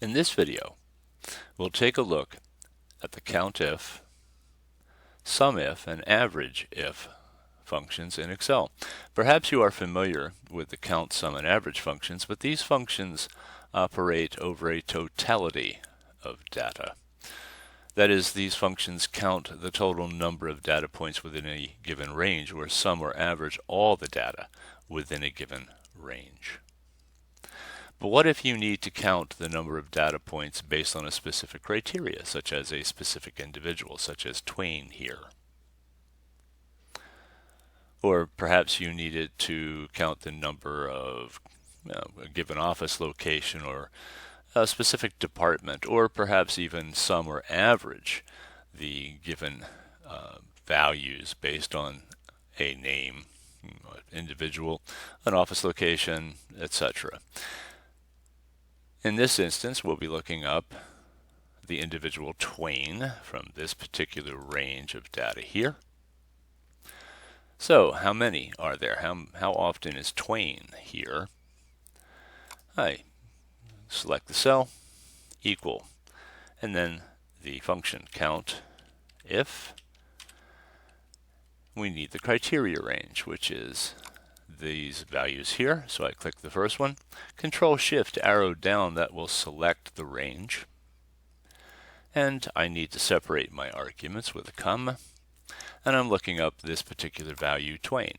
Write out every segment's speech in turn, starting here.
In this video, we'll take a look at the COUNTIF, SUMIF, and AVERAGEIF functions in Excel. Perhaps you are familiar with the count, sum, and average functions, but these functions operate over a totality of data. That is, these functions count the total number of data points within a given range, or sum or average all the data within a given range. But what if you need to count the number of data points based on a specific criteria, such as a specific individual, such as Twain here? Or perhaps you needed to count the number of a given office location or a specific department, or perhaps even sum or average the given values based on a name, individual, an office location, etc. In this instance, we'll be looking up the individual Twain from this particular range of data here. So, how many are there? How often is Twain here? I select the cell, equal, and then the function count if. We need the criteria range, which is these values here. So I click the first one. Control-Shift arrow down, that will select the range. And I need to separate my arguments with a comma. And I'm looking up this particular value, Twain.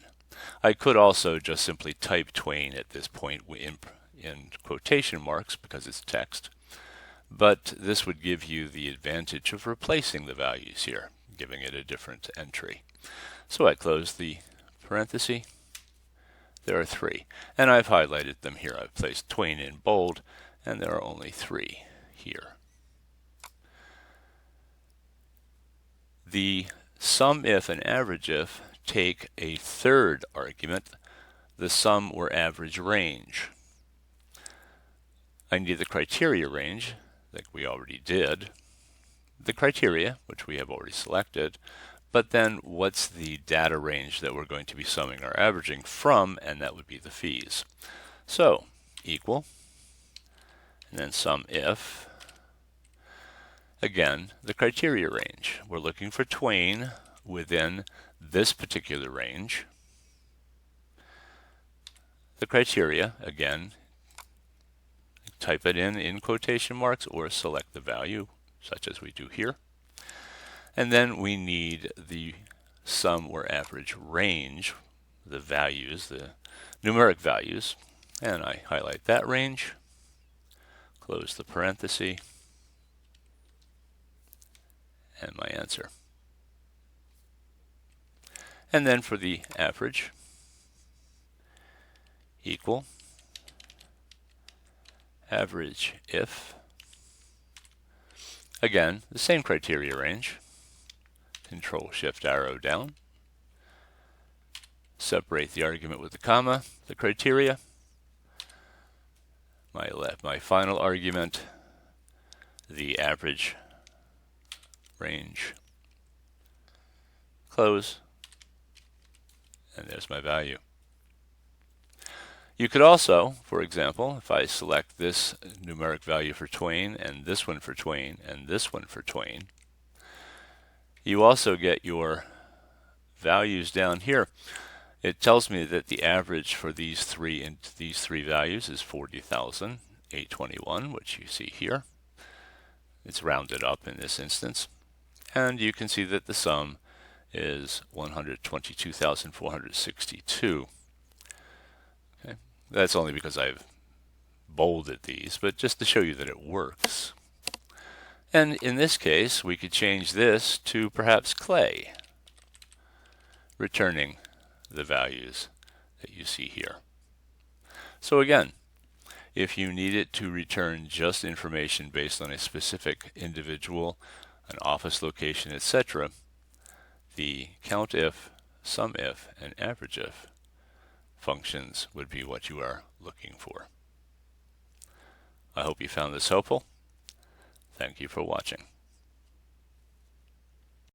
I could also just simply type Twain at this point in quotation marks because it's text. But this would give you the advantage of replacing the values here, giving it a different entry. So I close the parenthesis. There are 3, and I've highlighted them here. I've placed Twain in bold, and there are only 3 here. The SUMIF and AVERAGEIF take a third argument, the sum or average range. I need the criteria range, like we already did, the criteria, which we have already selected, but then what's the data range that we're going to be summing or averaging from, and that would be the fees. So, equal, and then SUMIF. Again, the criteria range. We're looking for Twain within this particular range. The criteria, again, type it in quotation marks or select the value, such as we do here. And then we need the sum or average range, the values, the numeric values, and I highlight that range, close the parenthesis, and my answer. And then for the average, equal, AVERAGEIF. Again, the same criteria range. Control-Shift arrow down. Separate the argument with the comma, the criteria. My final argument, the average range. Close. And there's my value. You could also, for example, if I select this numeric value for Twain, and this one for Twain, and this one for Twain, you also get your values down here. It tells me that the average for these three values is 40,821, which you see here. It's rounded up in this instance. And you can see that the sum is 122,462. Okay. That's only because I've bolded these, but just to show you that it works. And in this case, we could change this to perhaps Clay, returning the values that you see here. So again, if you needed to return just information based on a specific individual, an office location, etc., the COUNTIF, SUMIF, and AVERAGEIF functions would be what you are looking for. I hope you found this helpful. Thank you for watching.